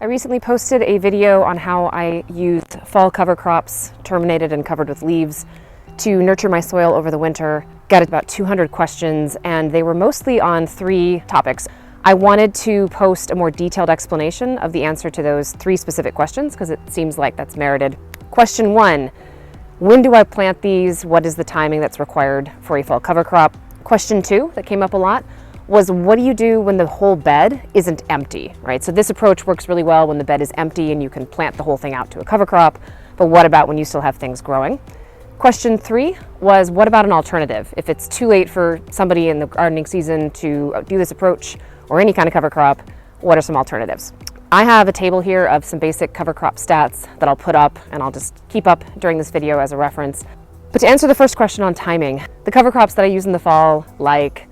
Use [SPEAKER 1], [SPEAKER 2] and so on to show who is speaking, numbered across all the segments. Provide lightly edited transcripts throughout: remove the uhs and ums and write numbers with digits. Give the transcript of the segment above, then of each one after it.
[SPEAKER 1] I recently posted a video on how I used fall cover crops, terminated and covered with leaves, to nurture my soil over the winter. Got about 200 questions, and they were mostly on 3 topics. I wanted to post a more detailed explanation of the answer to those 3 specific questions because it seems like that's merited. Question 1, when do I plant these? What is the timing that's required for a fall cover crop? Question 2, that came up a lot, was what do you do when the whole bed isn't empty, right? So this approach works really well when the bed is empty and you can plant the whole thing out to a cover crop, but what about when you still have things growing? Question 3 was what about an alternative? If it's too late for somebody in the gardening season to do this approach or any kind of cover crop, what are some alternatives? I have a table here of some basic cover crop stats that I'll put up and I'll just keep up during this video as a reference. But to answer the first question on timing, the cover crops that I use in the fall, like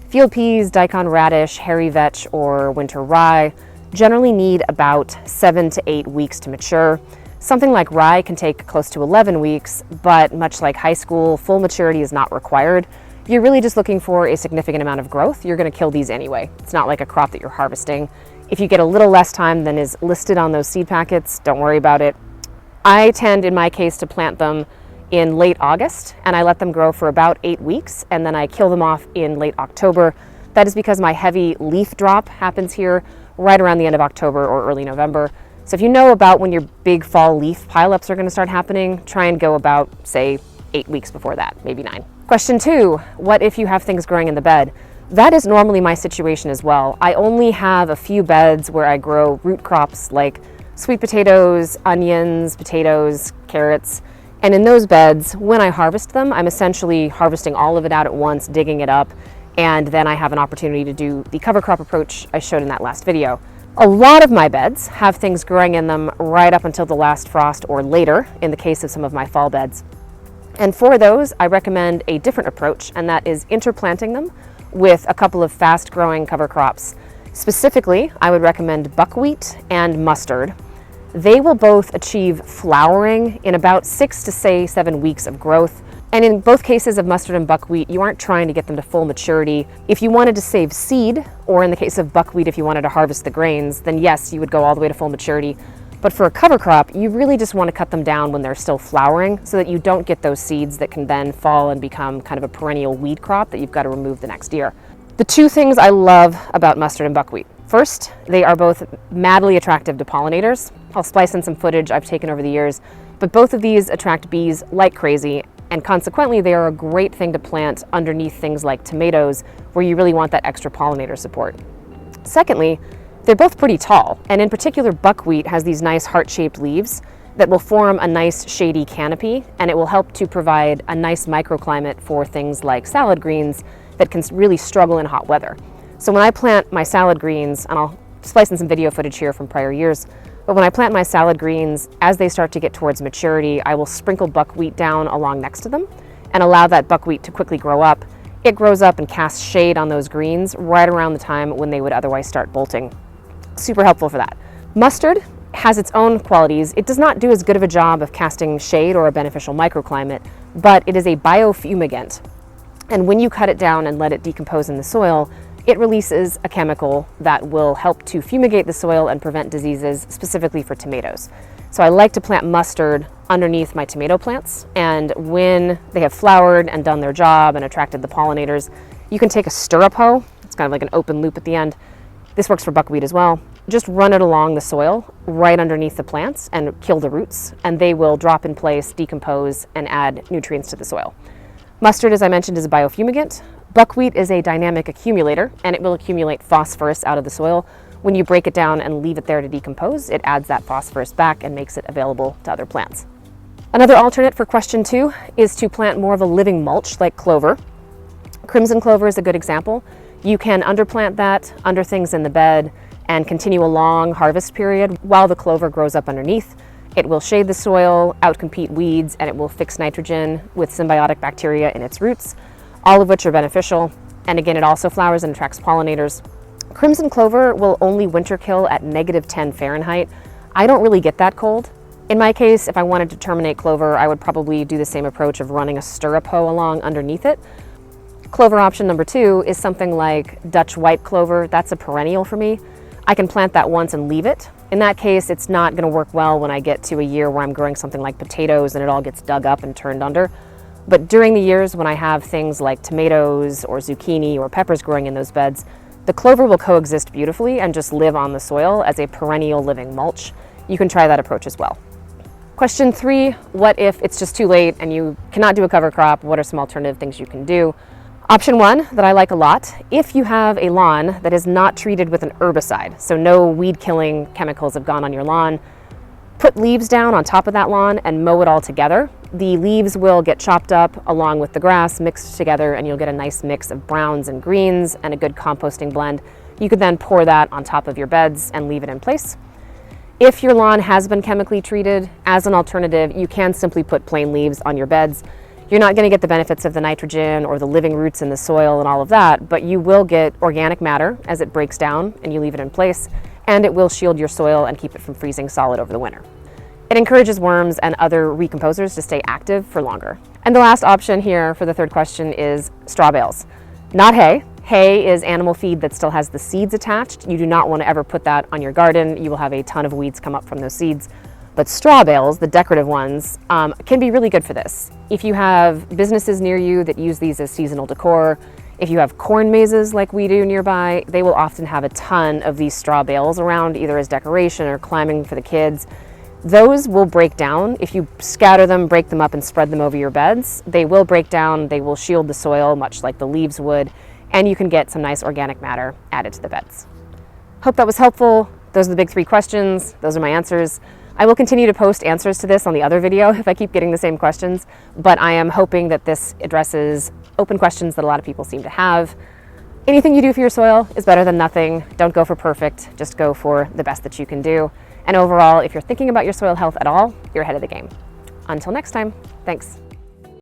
[SPEAKER 1] field peas, daikon radish, hairy vetch, or winter rye, generally need about 7 to 8 weeks to mature. Something like rye can take close to 11 weeks, but much like high school, full maturity is not required. You're really just looking for a significant amount of growth. You're going to kill these anyway. It's not like a crop that you're harvesting. If you get a little less time than is listed on those seed packets, don't worry about it. I tend, in my case, to plant them in late August, and I let them grow for about 8 weeks, and then I kill them off in late October. That is because my heavy leaf drop happens here right around the end of October or early November. So if you know about when your big fall leaf pileups are going to start happening, try and go about, say, 8 weeks before that, maybe 9. Question 2, what if you have things growing in the bed? That is normally my situation as well. I only have a few beds where I grow root crops like sweet potatoes, onions, potatoes, carrots. And in those beds, when I harvest them, I'm essentially harvesting all of it out at once, digging it up, and then I have an opportunity to do the cover crop approach I showed in that last video. A lot of my beds have things growing in them right up until the last frost or later, in the case of some of my fall beds. And for those, I recommend a different approach, and that is interplanting them with a couple of fast-growing cover crops. Specifically, I would recommend buckwheat and mustard. They will both achieve flowering in about 6 to 7 weeks of growth. And in both cases of mustard and buckwheat, you aren't trying to get them to full maturity. If you wanted to save seed, or in the case of buckwheat, if you wanted to harvest the grains, then yes, you would go all the way to full maturity. But for a cover crop, you really just want to cut them down when they're still flowering so that you don't get those seeds that can then fall and become kind of a perennial weed crop that you've got to remove the next year. The 2 things I love about mustard and buckwheat. First, they are both madly attractive to pollinators. I'll splice in some footage I've taken over the years, but both of these attract bees like crazy, and consequently they are a great thing to plant underneath things like tomatoes where you really want that extra pollinator support. Secondly, they're both pretty tall, and in particular buckwheat has these nice heart-shaped leaves that will form a nice shady canopy, and it will help to provide a nice microclimate for things like salad greens that can really struggle in hot weather. So when I plant my salad greens, and I'll splice in some video footage here from prior years, but when I plant my salad greens, as they start to get towards maturity, I will sprinkle buckwheat down along next to them and allow that buckwheat to quickly grow up. It grows up and casts shade on those greens right around the time when they would otherwise start bolting. Super helpful for that. Mustard has its own qualities. It does not do as good of a job of casting shade or a beneficial microclimate, but it is a biofumigant. And when you cut it down and let it decompose in the soil, it releases a chemical that will help to fumigate the soil and prevent diseases, specifically for tomatoes. So I like to plant mustard underneath my tomato plants, and when they have flowered and done their job and attracted the pollinators, you can take a stirrup hoe. It's kind of like an open loop at the end. This works for buckwheat as well. Just run it along the soil right underneath the plants and kill the roots, and they will drop in place, decompose, and add nutrients to the soil. Mustard, as I mentioned, is a biofumigant. Buckwheat is a dynamic accumulator, and it will accumulate phosphorus out of the soil. When you break it down and leave it there to decompose, it adds that phosphorus back and makes it available to other plants. Another alternate for question 2 is to plant more of a living mulch like clover. Crimson clover is a good example. You can underplant that under things in the bed and continue a long harvest period while the clover grows up underneath. It will shade the soil, outcompete weeds, and it will fix nitrogen with symbiotic bacteria in its roots, all of which are beneficial. And again, it also flowers and attracts pollinators. Crimson clover will only winter kill at -10 Fahrenheit. I don't really get that cold. In my case, if I wanted to terminate clover, I would probably do the same approach of running a stirrup hoe along underneath it. Clover option number 2 is something like Dutch white clover. That's a perennial for me. I can plant that once and leave it, In that case, it's not going to work well when I get to a year where I'm growing something like potatoes and it all gets dug up and turned under. But during the years when I have things like tomatoes or zucchini or peppers growing in those beds, the clover will coexist beautifully and just live on the soil as a perennial living mulch. You can try that approach as well. Question 3, what if it's just too late and you cannot do a cover crop? What are some alternative things you can do? Option 1 that I like a lot, if you have a lawn that is not treated with an herbicide, so no weed killing chemicals have gone on your lawn, put leaves down on top of that lawn and mow it all together. The leaves will get chopped up along with the grass, mixed together, and you'll get a nice mix of browns and greens and a good composting blend. You could then pour that on top of your beds and leave it in place. If your lawn has been chemically treated, as an alternative, you can simply put plain leaves on your beds. You're not going to get the benefits of the nitrogen or the living roots in the soil and all of that, but you will get organic matter as it breaks down and you leave it in place, and it will shield your soil and keep it from freezing solid over the winter. It encourages worms and other recomposers to stay active for longer. And the last option here for the third question is straw bales. Not hay. Hay is animal feed that still has the seeds attached. You do not want to ever put that on your garden. You will have a ton of weeds come up from those seeds. But straw bales, the decorative ones, can be really good for this. If you have businesses near you that use these as seasonal decor, if you have corn mazes like we do nearby, they will often have a ton of these straw bales around, either as decoration or climbing for the kids. Those will break down. If you scatter them, break them up, and spread them over your beds, they will break down, they will shield the soil, much like the leaves would, and you can get some nice organic matter added to the beds. Hope that was helpful. Those are the big 3 questions. Those are my answers. I will continue to post answers to this on the other video if I keep getting the same questions, but I am hoping that this addresses open questions that a lot of people seem to have. Anything you do for your soil is better than nothing. Don't go for perfect, just go for the best that you can do. And overall, if you're thinking about your soil health at all, you're ahead of the game. Until next time, thanks.